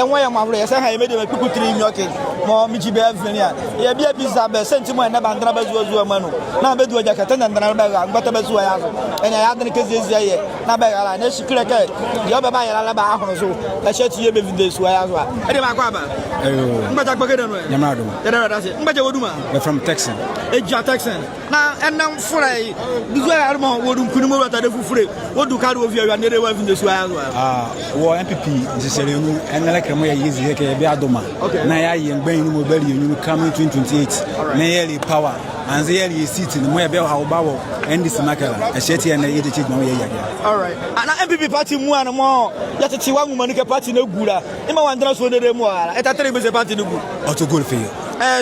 And why am I saying I made a people 3 knocking more Michibe Virginia? Yeah, be a bizarre sentiment and Never was a man. Now, bed with a catan and Nabaga, but a Bezuaya. And I had the case this year. Nabaga, and she clicked the other by Alabama. So I said to you this way as well. But from Texan. Texan. Now, and now for a wouldn't Kunumo at the free. What do Cardo of you and the way in this way as well? War NPP is and like a more easy Beadoma. Okay. Naya and Bain Mobile, you come in 2028. Nearly power and the early seat in the Moya how Bow and this Makala. A shetty and a cheat no. All right. And NPP party more and more. That's a Chihuahua Monica party no good. Emma one dress with the more. At a table is a party no good. Or to good for you.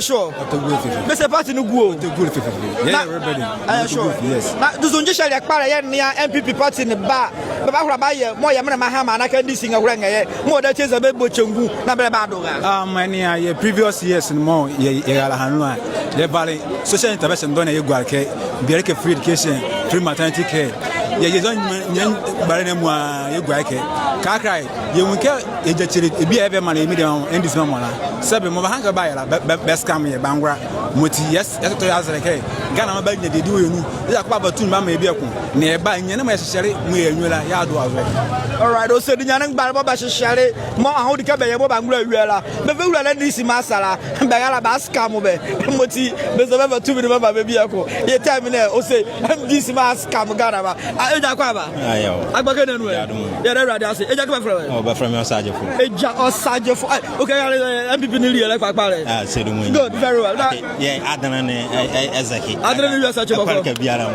Sure. Mr. Party no good. To good for you. Yeah, everybody. Sure. Yes. Now, do you just like near NPP party in the bar? But I buy more Yamana and I can sing a ring more that is a bit butchungu. Nabado. Many previous years and more. Yalahanua. The Valley social intervention done a Yuguake. Be free education, free maternity care. You don't Baranamua Yuguake. Kakrai, you will care if you ever money medium in this moment. 7 more hanga by best come here, Bangra, Muti, yes, as a K. Ghana, they do you. They are about 2 mamma nearby, and necessarily, we and Yadu. All right, also the young Barba Shari, more how the Cabaya Bangra, but we will let this Masala, and Bagala Bascamobe, Muti, there's a 2 minutes baby. You tell me now, say, this Mas Camagana. I got oh, but from your side, okay, good, very well. Yeah, Adana Ezaki. Adana, you are such a Biara.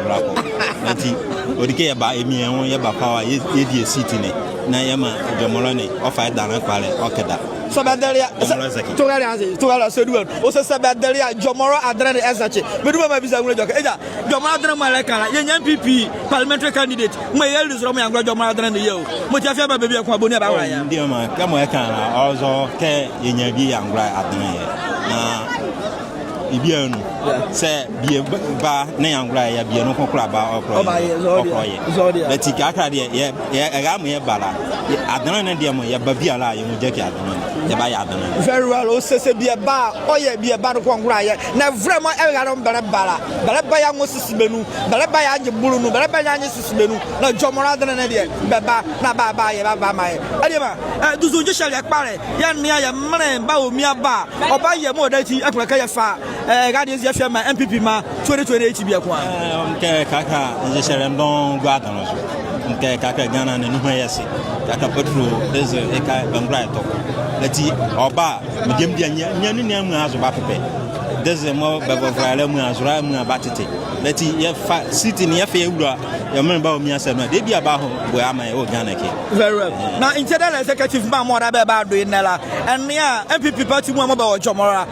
Odike ba emi enwo ye ba power ye die city ne na ye ma Jomoro offer dana kwale okeda Sabadelia to Seduan also Sabadelia Jomoro Internal Executive Meduma Bisa Eja Jomoro Internal Malekala NPP parliamentary candidate my elders from Jomoro Internal Yo Mutafia baby Kwaboni Bawaya ndio ma kama ye kan also ke yenya bi yangra Adana na ibianu say be ba na yangra ya bi no kokra ba okroye but ikaka de ye aga mo ye bala Adana na de mo ye ba bi ala ye mo jeki Adana ye ba ya Adana very well o se be ba o ye be ba no kokra ye na vraiment e ga no bala ba ya mo sisibenu bala ba ya njebulu no bala ba ya sisibenu na Jomoro Internal na de ba na ba ye ba ma ye adema duzu je shale akpare ya nia ye mre ba o mi aba oba ye mo dati akwaka ye fa Guardians FM NPP ma 2028 bi akwa nke kaka njesere ndon gwa Adana so nke kaka Ghana ne nuhu yesi kaka petro deze eka Bangra to leti oba medem dia nya ni amu azo ba pepe deze mo bebo frale mu azura mu abatete leti ye fa city ne ye fa ewura ye men ba o mi asem na de bia ba ho bo ama e o Ghana ke very well now internal executive ma mo da be ba do inela and ya NPP party mu ba o Jomoro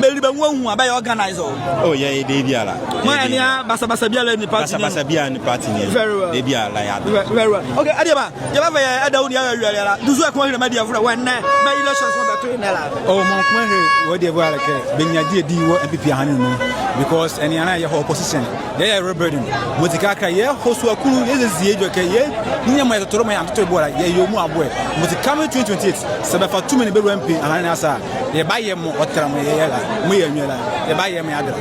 beli ba nwu aba ye organize oh yeah de bia la mo ania basa bia la ni party basa bia ni party ni de bia la ya very well okay adiba ye ba fa ye adawu ya wiele la duzu e ko hire media fura when na ba elections mo be to inela oh mo ko he wo de bo ala ke benyade di wo NPP ahanu no because any ana ye opposition they are rebelling mutikaka ye hosu akuru ye zie jo ke ye nyama ye totoro ma ya totoro bo la ye yo mu aboe mutikama 2028 se be fa 2 mini be MP ahanu asa ye ba ye mo otara mo ye la mo ye nwela ye ba ye me adra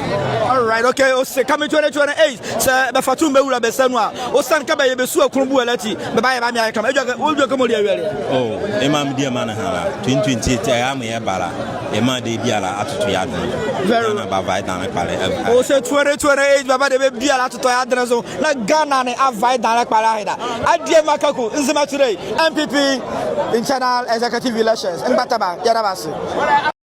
all right okay o se come 2028 se be fa 2 be wura be sanu a o san ka ba ye be su akuru bu elati be ba ye ba me ay kama o jo ko mo dia wele oh e ma me dia ma na hala 2028 ya mo ye bala e ma de bia la atutu ya dun very na ba vai dan pale o se 2028 baba de be bia la atutu ya dun so na Ghana ne avai dan pale ahida adie makako nzima today NPP internal executive elections Mbatapa ya dabase